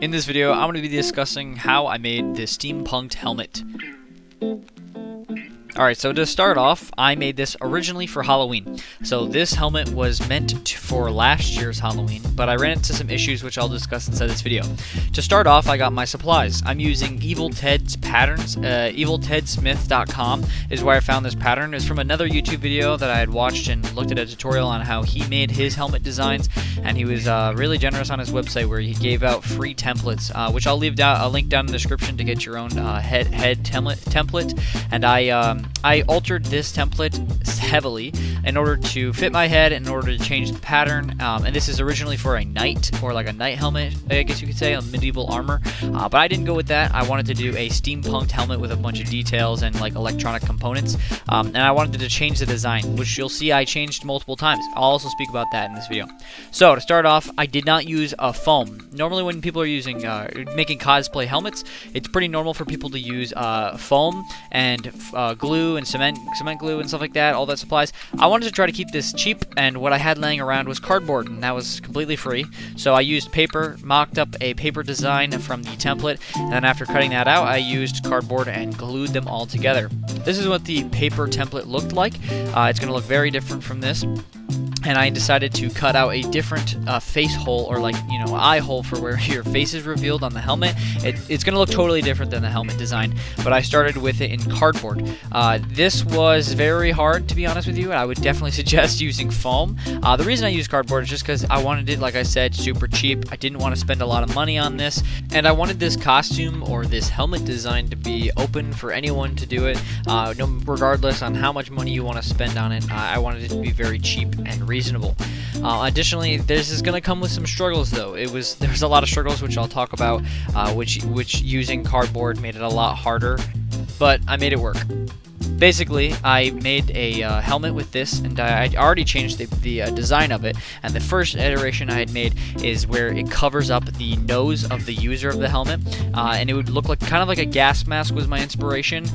In this video, I'm going to be discussing how I made this steampunked helmet. Alright, so to start off, I made this originally for Halloween. So this helmet was meant for last year's Halloween, but I ran into some issues which I'll discuss inside this video. To start off, I got my supplies. I'm using Evil Ted's patterns. EvilTedSmith.com is where I found this pattern. It's from another YouTube video that I had watched and looked at a tutorial on how he made his helmet designs, and he was really generous on his website where he gave out free templates, which I'll leave a link down in the description to get your own head template. And I altered this template heavily in order to fit my head, in order to change the pattern, and this is originally for a knight, or like a knight helmet, I guess you could say, a medieval armor, but I didn't go with that. I wanted to do a steampunked helmet with a bunch of details and like electronic components, and I wanted to change the design, which you'll see I changed multiple times. I'll also speak about that in this video. So to start off, I did not use a foam. Normally when people are using making cosplay helmets, it's pretty normal for people to use foam and glue and cement glue and stuff like that, all that supplies. I wanted to try to keep this cheap, and what I had laying around was cardboard, and that was completely free. So I used paper, mocked up a paper design from the template, and then after cutting that out, I used cardboard and glued them all together. This is what the paper template looked like. It's going to look very different from this. And I decided to cut out a different face hole, or like, you know, eye hole for where your face is revealed on the helmet. It's going to look totally different than the helmet design, but I started with it in cardboard. This was very hard, to be honest with you, and I would definitely suggest using foam. The reason I used cardboard is just because I wanted it, like I said, super cheap. I didn't want to spend a lot of money on this, and I wanted this costume or this helmet design to be open for anyone to do it, regardless on how much money you want to spend on it. I wanted it to be very cheap and reasonable. Additionally, this is going to come with some struggles, though. There's a lot of struggles which I'll talk about, which using cardboard made it a lot harder, but I made it work. Basically, I made a helmet with this, and I already changed the design of it, and the first iteration I had made is where it covers up the nose of the user of the helmet, and it would look like kind of like a gas mask was my inspiration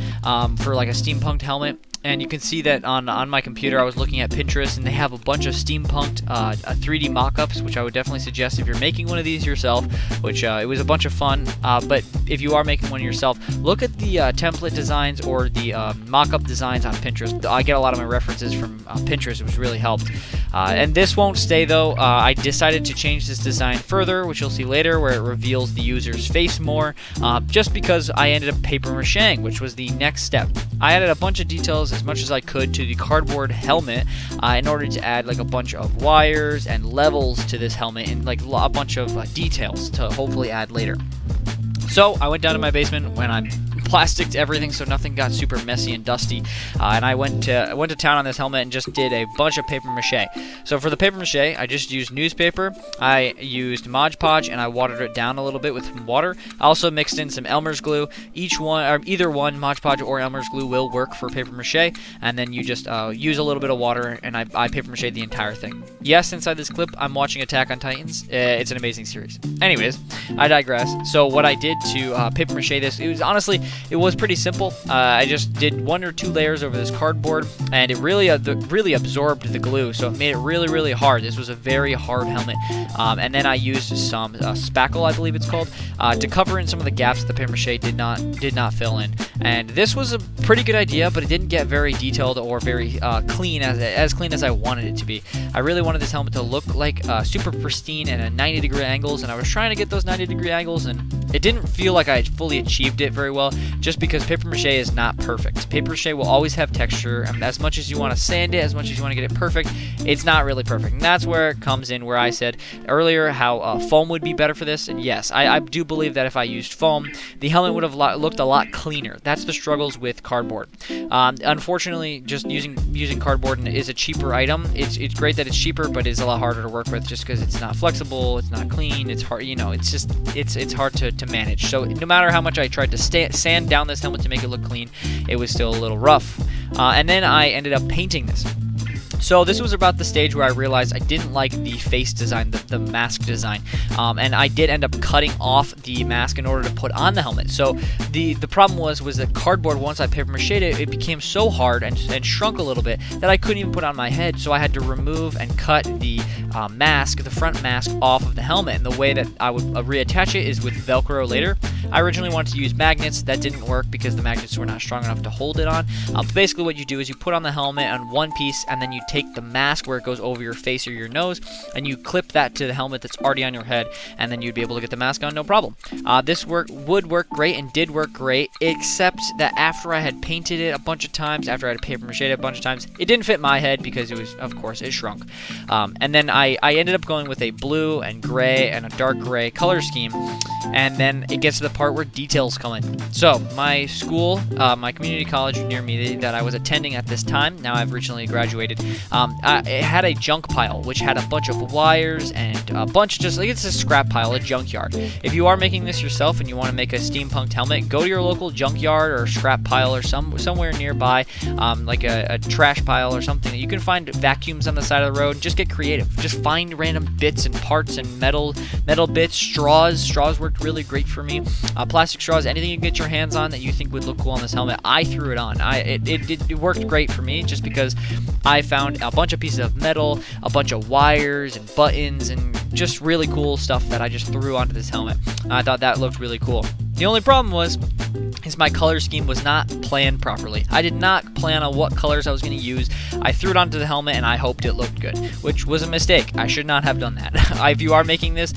for like a steampunked helmet. And you can see that on my computer, I was looking at Pinterest, and they have a bunch of steampunked 3D mock-ups, which I would definitely suggest if you're making one of these yourself, which it was a bunch of fun. But if you are making one yourself, look at the template designs or the mock-up designs on Pinterest. I get a lot of my references from Pinterest, which really helped. And this won't stay, though. I decided to change this design further, which you'll see later, where it reveals the user's face more, just because I ended up paper macheing, which was the next step. I added a bunch of details as much as I could to the cardboard helmet in order to add like a bunch of wires and levels to this helmet, and like a bunch of details to hopefully add later. So I went down to my basement when I plasticked everything so nothing got super messy and dusty, and I went to town on this helmet and just did a bunch of paper mache. So for the paper mache, I just used newspaper, I used Mod Podge, and I watered it down a little bit with some water. I also mixed in some Elmer's glue. Either one, Mod Podge or Elmer's glue, will work for paper mache, and then you just use a little bit of water, and I paper mache the entire thing. Yes, inside this clip, I'm watching Attack on Titans. It's an amazing series. Anyways, I digress. So what I did to paper mache this, it was pretty simple. I just did 1 or 2 layers over this cardboard, and it really absorbed the glue, so it made it really hard. This was a very hard helmet. And then I used some spackle, I believe it's called, to cover in some of the gaps that the paper mache did not fill in. And this was a pretty good idea, but it didn't get very detailed or very clean, as clean as I wanted it to be. I really wanted this helmet to look like super pristine and at 90-degree angles, and I was trying to get those 90-degree angles, and it didn't feel like I had fully achieved it very well, just because paper mache is not perfect. Paper mache will always have texture, and as much as you want to sand it, as much as you want to get it perfect, it's not really perfect. And that's where it comes in, where I said earlier how foam would be better for this, and yes, I do believe that if I used foam, the helmet would have looked a lot cleaner. That's the struggles with cardboard. Unfortunately, just using cardboard is a cheaper item. It's great that it's cheaper, but it's a lot harder to work with just because it's not flexible, it's not clean, it's hard, you know, it's hard to manage. So no matter how much I tried to sand down this helmet to make it look clean, it was still a little rough. And then I ended up painting this. So this was about the stage where I realized I didn't like the face design, the mask design, and I did end up cutting off the mask in order to put on the helmet. So the problem was that cardboard, once I paper mache it became so hard and shrunk a little bit that I couldn't even put it on my head. So I had to remove and cut the mask, the front mask, off of the helmet. And the way that I would reattach it is with Velcro later. I originally wanted to use magnets. That didn't work because the magnets were not strong enough to hold it on. But basically what you do is you put on the helmet on one piece, and then you take the mask where it goes over your face or your nose, and you clip that to the helmet that's already on your head, and then you'd be able to get the mask on no problem. This would work great and did work great, except that after I had painted it a bunch of times, after I had paper mache it a bunch of times, it didn't fit my head because it was, of course, it shrunk. And then I ended up going with a blue and gray and a dark gray color scheme, and then it gets to the part where details come in. So my school, my community college near me that I was attending at this time, now I've recently graduated, it had a junk pile which had a bunch of wires and a bunch of, just like, it's a scrap pile, a junkyard. If you are making this yourself and you want to make a steampunk helmet, go to your local junkyard or scrap pile or somewhere nearby, like a trash pile or something. You can find vacuums on the side of the road. Just get creative. Just find random bits and parts and metal bits. Straws worked really great for me. Plastic straws, anything you can get your hands on that you think would look cool on this helmet, I threw it on. It worked great for me just because I found a bunch of pieces of metal, a bunch of wires and buttons, and just really cool stuff that I just threw onto this helmet. I thought that looked really cool. The only problem was my color scheme was not planned properly. I did not plan on what colors I was going to use. I threw it onto the helmet and I hoped it looked good, which was a mistake. I should not have done that. If you are making this,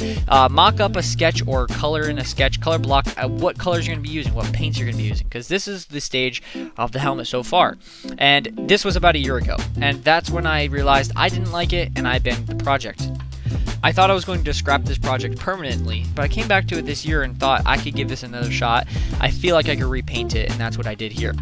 mock up a sketch or color in a sketch, color block what colors you're going to be using, what paints you're going to be using, because this is the stage of the helmet so far. And this was about a year ago, and that's when I realized I didn't like it and I abandoned the project. I thought I was going to scrap this project permanently, but I came back to it this year and thought I could give this another shot. I feel like I could repaint it, and that's what I did here.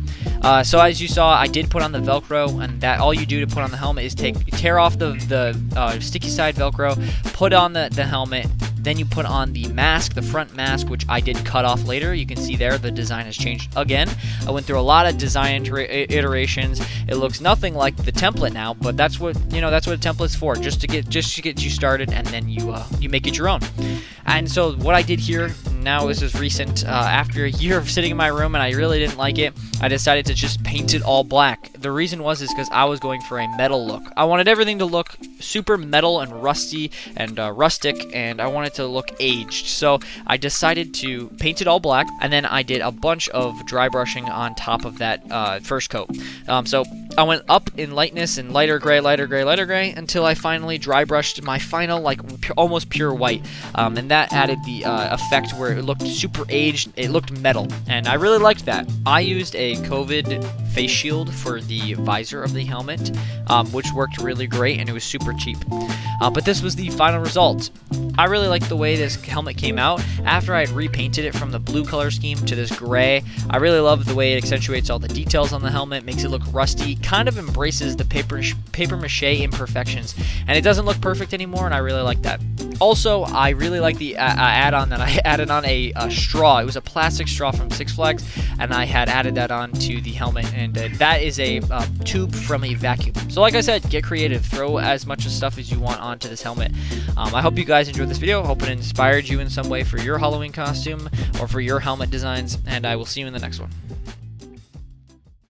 So as you saw, I did put on the Velcro, and that all you do to put on the helmet is tear off the sticky side Velcro, put on the helmet, then you put on the mask, the front mask, which I did cut off later. You can see there the design has changed again. I went through a lot of design iterations. It looks nothing like the template now, but that's what a template's for, just to get you started, and then you make it your own. And so what I did here, now this is recent, after a year of sitting in my room and I really didn't like it, I decided to just paint it all black. The reason was because I was going for a metal look. I wanted everything to look super metal and rusty and rustic, and I wanted to look aged. So I decided to paint it all black, and then I did a bunch of dry brushing on top of that first coat. So I went up in lightness and lighter gray, until I finally dry brushed my final, like, almost pure white. And that added the effect where it looked super aged. It looked metal, and I really liked that. I used a COVID face shield for the visor of the helmet, which worked really great, and it was super cheap. But this was the final result. I really liked the way this helmet came out. After I had repainted it from the blue color scheme to this gray, I really love the way it accentuates all the details on the helmet, makes it look rusty, kind of embraces the paper mache imperfections, and it doesn't look perfect anymore, and I really like that. Also, I really like the add-on that I added on a straw. It was a plastic straw from Six Flags, and I had added that on to the helmet, and that is a tube from a vacuum. So like I said, get creative. Throw as much stuff as you want onto this helmet. I hope you guys enjoyed this video. Hope it inspired you in some way for your Halloween costume or for your helmet designs, and I will see you in the next one.